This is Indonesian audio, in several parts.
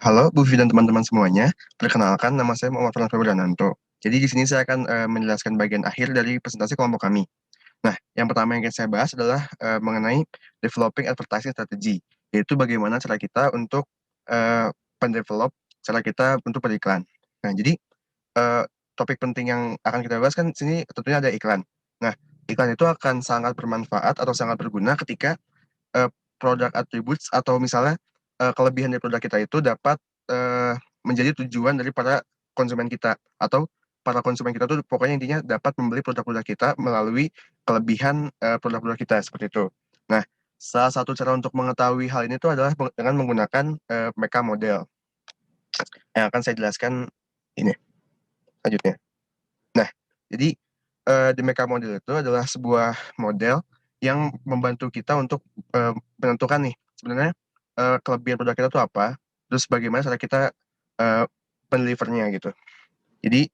Halo Bu Vivi dan teman-teman semuanya. Perkenalkan, nama saya Muhammad Fernando Febrananto. Jadi di sini saya akan menjelaskan bagian akhir dari presentasi kelompok kami. Nah, yang pertama yang akan saya bahas adalah mengenai developing advertising strategy, yaitu bagaimana cara kita untuk uh, mendevelop cara kita untuk beriklan. Nah, jadi eh, topik penting yang akan kita bahas kan di sini tentunya ada iklan. Nah, iklan itu akan sangat bermanfaat atau sangat berguna ketika eh, produk attributes atau misalnya kelebihan dari produk kita itu dapat eh, menjadi tujuan dari para konsumen kita atau para konsumen kita tuh pokoknya intinya dapat membeli produk-produk kita melalui kelebihan produk-produk kita seperti itu. Nah, salah satu cara untuk mengetahui hal ini tuh adalah dengan menggunakan Meka model yang akan saya jelaskan ini selanjutnya. Nah, jadi di Meka model itu adalah sebuah model yang membantu kita untuk menentukan nih sebenarnya kelebihan produk kita tuh apa, terus bagaimana cara kita uh, mendelivernya gitu. Jadi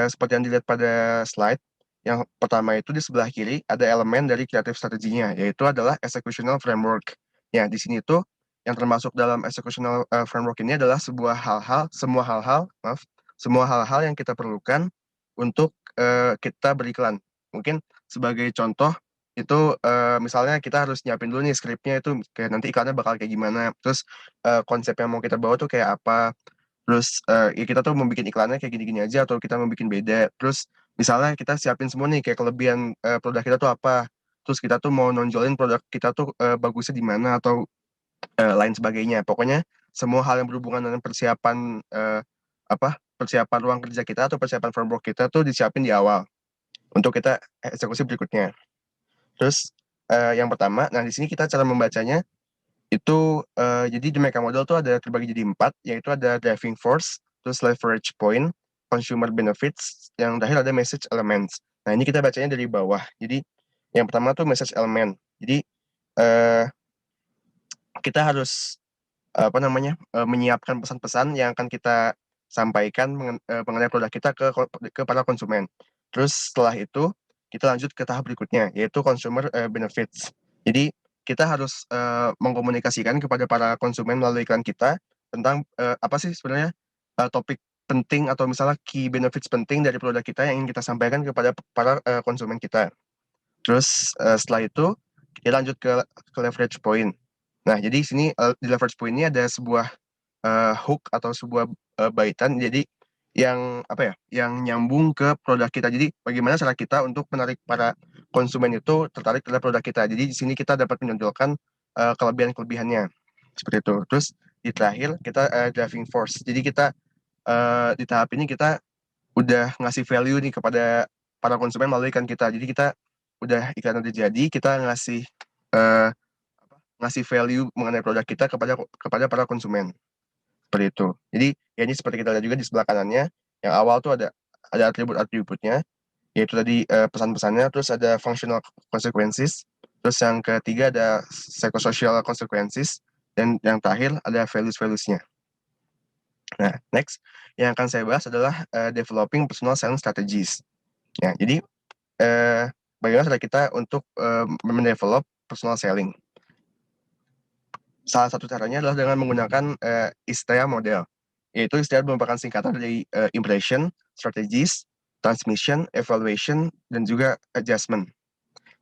seperti yang dilihat pada slide, yang pertama itu di sebelah kiri ada elemen dari creative strateginya, yaitu adalah executional framework. Ya, di sini tuh yang termasuk dalam executional framework ini adalah maaf, semua hal-hal yang kita perlukan untuk kita beriklan. Mungkin sebagai contoh itu misalnya kita harus nyiapin dulu nih skripnya itu kayak nanti iklannya bakal kayak gimana, terus konsep yang mau kita bawa tuh kayak apa. Terus ya kita tuh mau bikin iklannya kayak gini-gini aja atau kita mau bikin beda. Terus misalnya kita siapin semua nih kayak kelebihan produk kita tuh apa. Terus kita tuh mau nonjolin produk kita tuh bagusnya di mana atau lain sebagainya. Pokoknya semua hal yang berhubungan dengan persiapan persiapan ruang kerja kita atau persiapan framework kita tuh disiapin di awal untuk kita eksekusi berikutnya. Terus yang pertama, nah di sini kita cara membacanya itu jadi di Mecha Model tuh ada terbagi jadi empat, yaitu ada driving force, terus leverage point, consumer benefits, yang terakhir ada message elements. Nah, ini kita bacanya dari bawah. Jadi yang pertama tuh message element. Jadi eh, kita harus apa namanya menyiapkan pesan-pesan yang akan kita sampaikan mengenai produk kita ke para konsumen. Terus setelah itu kita lanjut ke tahap berikutnya, yaitu consumer benefits. Jadi kita harus mengkomunikasikan kepada para konsumen melalui iklan kita tentang apa sih sebenarnya topik penting atau misalnya key benefits penting dari produk kita yang ingin kita sampaikan kepada para konsumen kita. Terus setelah itu kita lanjut ke leverage point. Nah, jadi di sini di leverage point ini ada sebuah hook atau sebuah baitan. Jadi yang apa ya, yang nyambung ke produk kita. Jadi bagaimana cara kita untuk menarik para konsumen itu tertarik terhadap produk kita. Jadi di sini kita dapat menonjolkan kelebihan-kelebihannya seperti itu. Terus di terakhir kita driving force. Jadi kita di tahap ini kita udah ngasih value nih kepada para konsumen melalui iklan kita. Jadi kita udah iklan udah jadi, kita ngasih eh, ngasih value mengenai produk kita kepada kepada para konsumen seperti itu. Jadi ya ini seperti kita lihat juga di sebelah kanannya, yang awal tuh ada atribut-atributnya, yaitu tadi pesan-pesannya, terus ada functional consequences, terus yang ketiga ada psychosocial consequences, dan yang terakhir ada values-valuesnya. Nah, next yang akan saya bahas adalah developing personal selling strategies. Ya, jadi eh, bagaimana cara kita untuk mendevelop personal selling? Salah satu caranya adalah dengan menggunakan ISTEA model, yaitu ISTEA merupakan singkatan dari impression, strategies, transmission, evaluation, dan juga adjustment.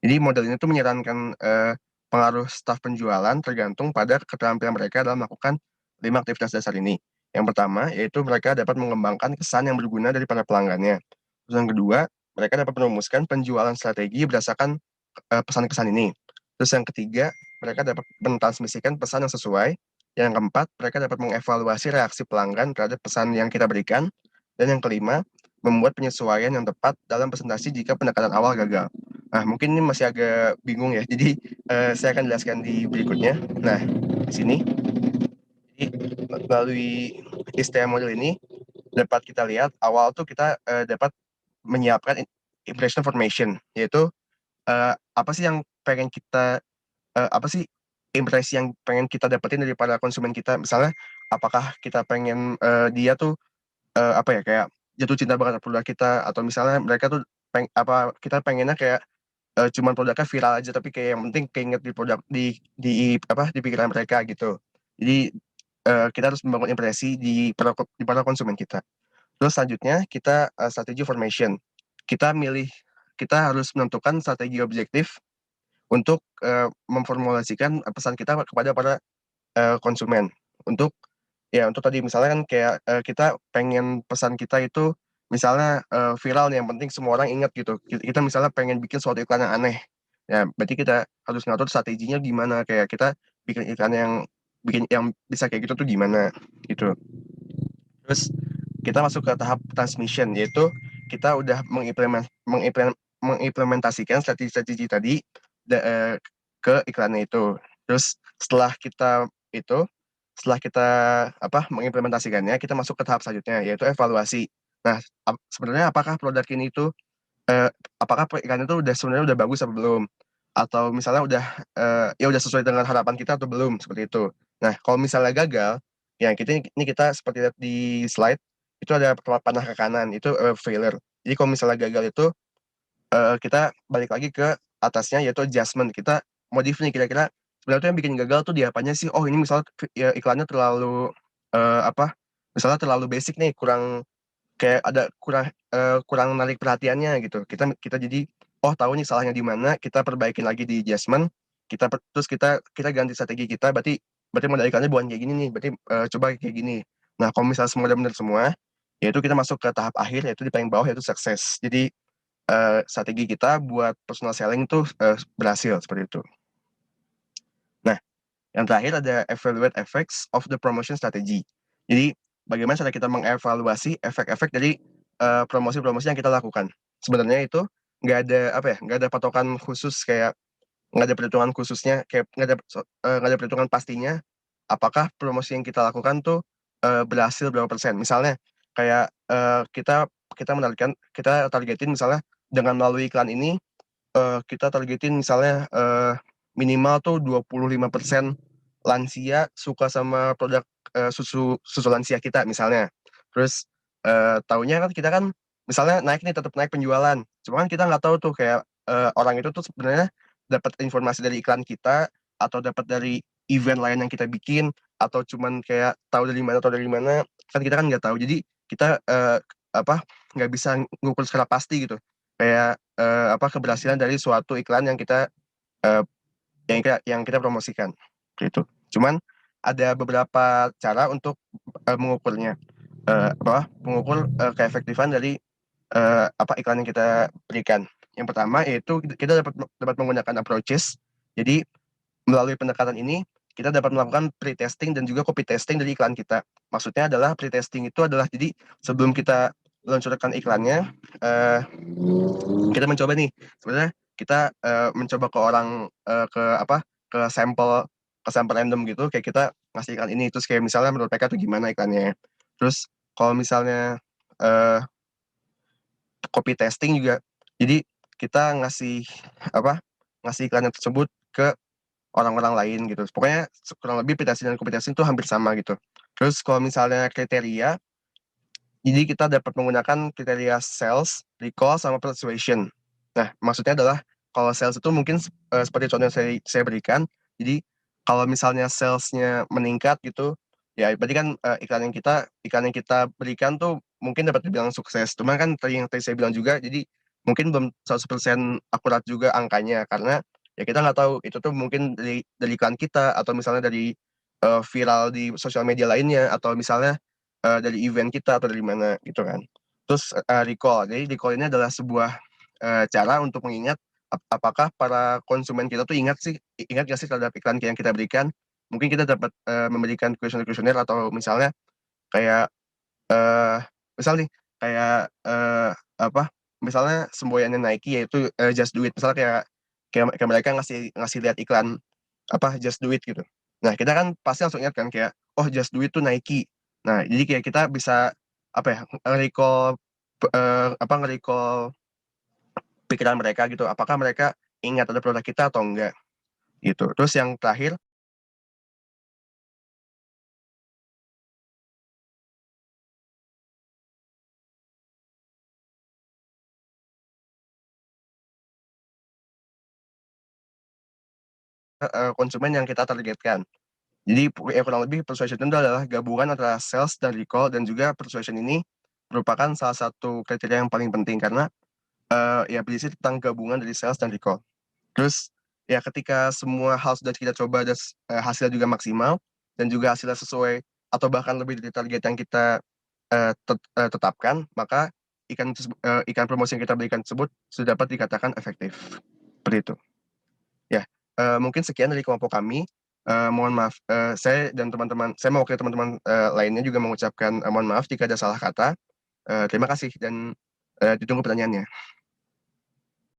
Jadi model ini tuh menyarankan pengaruh staf penjualan tergantung pada keterampilan mereka dalam melakukan 5 aktivitas dasar ini. Yang pertama, yaitu mereka dapat mengembangkan kesan yang berguna dari para pelanggannya. Terus yang kedua, mereka dapat merumuskan penjualan strategi berdasarkan pesan kesan ini. Terus yang ketiga, mereka dapat mentransmisikan pesan yang sesuai. Yang keempat, mereka dapat mengevaluasi reaksi pelanggan terhadap pesan yang kita berikan. Dan yang kelima, membuat penyesuaian yang tepat dalam presentasi jika pendekatan awal gagal. Nah, mungkin ini masih agak bingung ya. Jadi, saya akan jelaskan di berikutnya. Nah, di sini, jadi melalui istilah model ini, dapat kita lihat awal tuh kita dapat menyiapkan impression formation, yaitu apa sih yang pengen kita apa sih impresi yang pengen kita dapetin daripada konsumen kita. Misalnya apakah kita pengen dia tuh apa ya kayak jatuh cinta banget sama produk kita, atau misalnya mereka tuh apa kita pengennya kayak cuman produknya viral aja tapi kayak yang penting keinget di produk di apa di pikiran mereka gitu. Jadi kita harus membangun impresi di para konsumen kita. Terus selanjutnya kita strategi formation. Kita milih kita harus menentukan strategi objektif untuk memformulasikan pesan kita kepada para konsumen. Untuk untuk tadi misalnya kan kayak kita pengen pesan kita itu misalnya viral nih, yang penting semua orang ingat gitu. Kita misalnya pengen bikin suatu iklan yang aneh. Ya, berarti kita harus ngatur strateginya gimana, kayak kita bikin yang bisa kayak gitu tuh gimana gitu. Terus kita masuk ke tahap transmission, yaitu kita udah mengimplementasikan strategi-strategi tadi ke iklannya itu. Terus itu, setelah kita mengimplementasikannya, kita masuk ke tahap selanjutnya, yaitu evaluasi. Nah, sebenarnya apakah iklan itu sebenarnya udah bagus atau belum? Atau misalnya udah sesuai dengan harapan kita atau belum, seperti itu. Nah, kalau misalnya gagal, ya kita seperti lihat di slide, itu ada panah ke kanan, itu failure. Jadi kalau misalnya gagal itu, kita balik lagi ke atasnya, yaitu adjustment. Kita modif nih, kira-kira sebenarnya tuh yang bikin gagal tuh di apanya sih? Oh, ini misalnya ya, iklannya terlalu misalnya terlalu basic nih, kayak ada kurang menarik perhatiannya gitu. Kita kita jadi, oh tahu nih salahnya di mana, kita perbaikin lagi di adjustment, terus kita kita ganti strategi kita, berarti berarti modal iklannya bukan kayak gini nih, berarti coba kayak gini. Nah, kalau misalnya semua udah benar semua, yaitu kita masuk ke tahap akhir, yaitu di paling bawah, yaitu sukses. Jadi strategi kita buat personal selling itu berhasil, seperti itu. Nah, yang terakhir ada evaluate effects of the promotion strategy. Jadi bagaimana cara kita mengevaluasi efek-efek dari promosi-promosi yang kita lakukan. Sebenarnya itu nggak ada patokan khusus, kayak nggak ada perhitungan khususnya, kayak nggak ada perhitungan pastinya apakah promosi yang kita lakukan tuh berhasil berapa persen. Misalnya kayak kita targetin misalnya dengan melalui iklan ini, kita targetin misalnya minimal tuh 25% lansia suka sama produk susu susu lansia kita misalnya. Terus taunya kan kita kan misalnya naik nih, tetap naik penjualan. Cuma kan kita nggak tahu tuh kayak orang itu tuh sebenarnya dapat informasi dari iklan kita, atau dapat dari event lain yang kita bikin, atau cuman kayak tahu dari mana, kan kita kan nggak tahu. Jadi kita nggak bisa ngukur secara pasti gitu. Kayak keberhasilan dari suatu iklan eh, yang kita promosikan, gitu. Cuman ada beberapa cara untuk mengukurnya, mengukur keefektifan dari iklan yang kita berikan. Yang pertama yaitu kita dapat dapat menggunakan approaches. Jadi melalui pendekatan ini kita dapat melakukan pre-testing dan juga copy testing dari iklan kita. Maksudnya adalah pre-testing itu adalah, jadi sebelum kita meluncurkan iklannya, eh, kita mencoba nih, sebenarnya kita mencoba ke orang, ke sampel random gitu, kayak kita ngasih iklan ini, terus kayak misalnya menurut mereka tuh gimana iklannya. Terus kalau misalnya eh, copy testing juga, jadi kita ngasih iklannya tersebut ke orang-orang lain gitu. Pokoknya kurang lebih pre-testing dan copy testing itu hampir sama gitu. Terus kalau misalnya kriteria, jadi kita dapat menggunakan kriteria sales, recall, sama persuasion. Nah, maksudnya adalah kalau sales itu mungkin seperti contoh yang saya berikan. Jadi kalau misalnya salesnya meningkat gitu, ya berarti kan iklan yang kita berikan tuh mungkin dapat dibilang sukses. Cuma kan tadi saya bilang juga, jadi mungkin belum 100% akurat juga angkanya, karena ya kita nggak tahu itu tuh mungkin dari iklan kita, atau misalnya dari viral di sosial media lainnya, atau misalnya dari event kita, atau dari mana gitu kan. Terus recall. Jadi recall ini adalah sebuah cara untuk mengingat apakah para konsumen kita tuh ingat gak sih terhadap iklan yang kita berikan. Mungkin kita dapat memberikan kuesioner atau misalnya kayak eh misal nih, kayak misalnya semboyannya Nike, yaitu just do it. Misalnya kayak mereka ngasih ngasih lihat iklan just do it gitu. Nah, kita kan pasti langsung ingat kan kayak, oh just do it tuh Nike. Nah, jadi kayak kita bisa nge-recall pikiran mereka gitu. Apakah mereka ingat ada produk kita atau enggak gitu. Terus yang terakhir, konsumen yang kita targetkan. Jadi ya kurang lebih persuasion itu adalah gabungan antara sales dan recall, dan juga persuasion ini merupakan salah satu kriteria yang paling penting karena ya berisi tentang gabungan dari sales dan recall. Terus ya ketika semua hal sudah kita coba dan hasilnya juga maksimal dan juga hasilnya sesuai atau bahkan lebih dari target yang kita tetapkan, maka ikan promosi yang kita berikan tersebut sudah dapat dikatakan efektif. Seperti itu. Ya, mungkin sekian dari kelompok kami. Mohon maaf, saya dan teman-teman, saya mewakili teman-teman lainnya juga mengucapkan mohon maaf jika ada salah kata. Terima kasih dan ditunggu pertanyaannya.